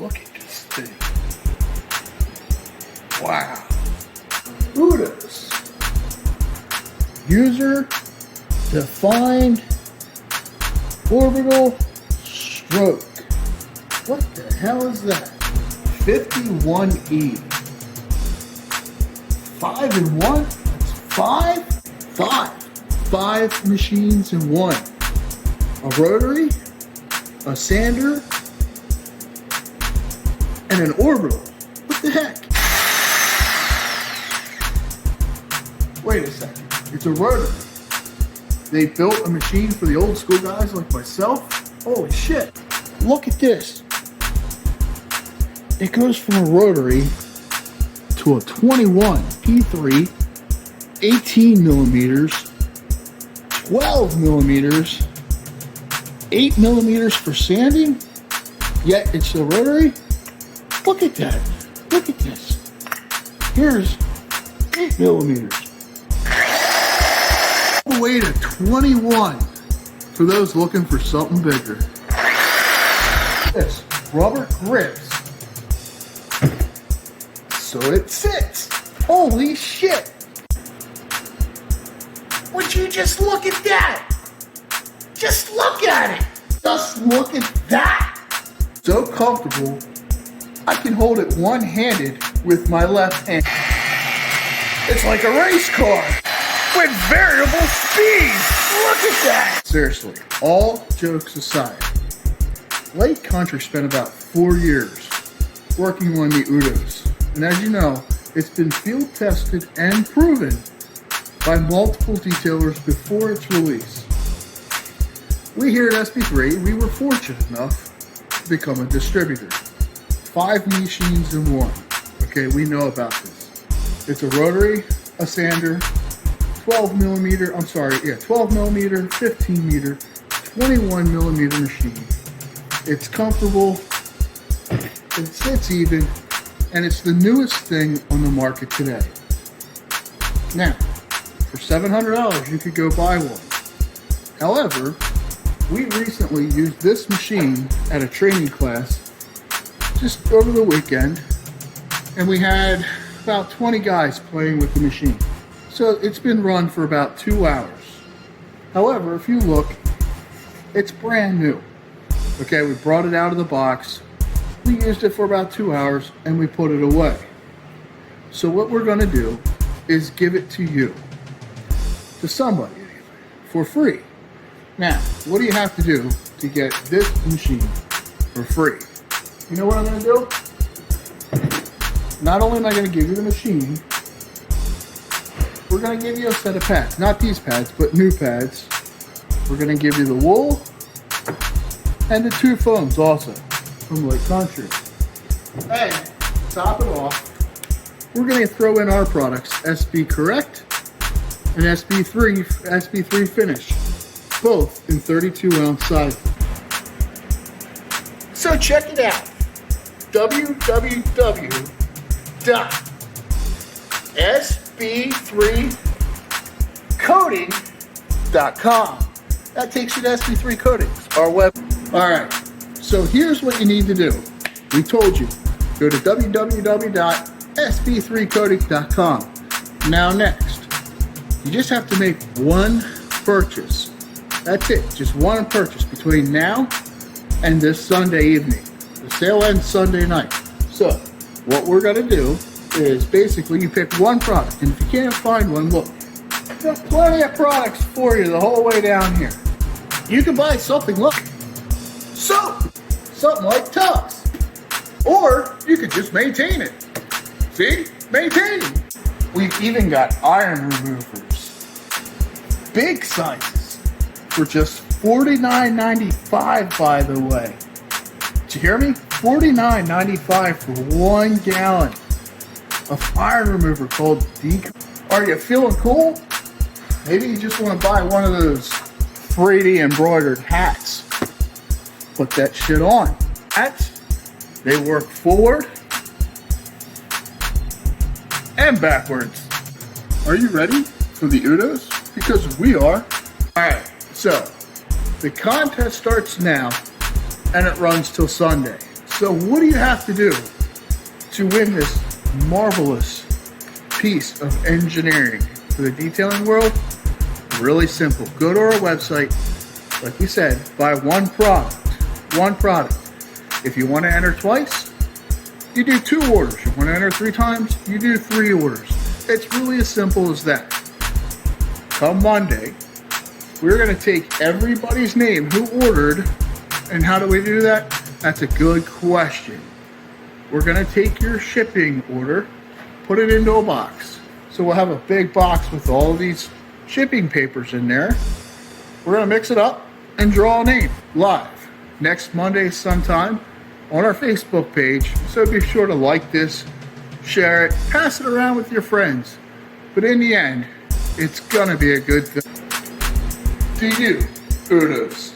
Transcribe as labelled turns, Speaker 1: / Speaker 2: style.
Speaker 1: Look at this thing. Wow. UDOS. User defined orbital stroke. What the hell is that? 51E. 5 in 1? That's 5? 5 machines in one. A rotary, a sander, and an orbital. What the heck? Wait a second. It's a rotary. They built a machine for the old school guys like myself? Holy shit. Look at this. It goes from a rotary to a 21 P3, 18 millimeters, 12 millimeters, 8 millimeters for sanding, yet it's a rotary. Look at that. Look at this. Here's 8 millimeters. All the way to 21 for those looking for something bigger. This rubber grips so it fits. Holy shit. Would you just look at that? Just look at it. Just look at that. So comfortable, I can hold it one-handed with my left hand. It's like a race car with variable speeds. Look at that. Seriously, all jokes aside, Lake Country spent about 4 years working on the UDOS. And as you know, it's been field tested and proven by multiple detailers before its release. We here at SB3, we were fortunate enough to become a distributor. 5 machines in one. Okay, we know about this. It's a rotary, a sander, 12 millimeter, 15 meter, 21 millimeter machine. It's comfortable, it sits even, and it's the newest thing on the market today. Now, for $700, you could go buy one. However, we recently used this machine at a training class just over the weekend, and we had about 20 guys playing with the machine. So it's been run for about 2 hours. However, if you look, it's brand new. Okay, we brought it out of the box. We used it for about 2 hours and we put it away. So what we're gonna do is give it to you, to somebody, for free. Now, what do you have to do to get this machine for free? You know what I'm gonna do? Not only am I gonna give you the machine, we're gonna give you a set of pads. Not these pads, but new pads. We're gonna give you the wool and the 2 foams also from Lake Country. And top it off, we're gonna throw in our products, SB Correct and SB3 Finish, both in 32-ounce sizes. So check it out, www.sb3coating.com. That takes you to SB3 Coatings, our web. All right, so here's what you need to do. We told you, go to www.sb3coatings.com. Now next, you just have to make one purchase. That's it, just one purchase between now and this Sunday evening. The sale ends Sunday night. So what we're gonna do is basically you pick one product, and if you can't find one, look, there's plenty of products for you the whole way down here. You can buy something, look, soap, something like Tux, or you could just maintain it. See, maintaining. We've even got iron removers, big sizes, for just $49.95, by the way. Did you hear me? $49.95 for 1 gallon of iron remover called Dec. Are you feeling cool? Maybe you just want to buy one of those 3D embroidered hats. Put that shit on. Hats, they work forward and backwards. Are you ready for the UDOS? Because we are. All right, so the contest starts now and it runs till Sunday. So what do you have to do to win this marvelous piece of engineering for the detailing world? Really simple. Go to our website, like we said, buy one product. One product. If you want to enter twice, you do 2 orders. You want to enter 3 times, you do 3 orders. It's really as simple as that. Come Monday, we're going to take everybody's name who ordered. And how do we do that? That's a good question. We're going to take your shipping order, put it into a box. So we'll have a big box with all these shipping papers in there. We're going to mix it up and draw a name live next Monday sometime on our Facebook page. So be sure to like this, share it, pass it around with your friends. But in the end, it's going to be a good thing. To you, UDOS.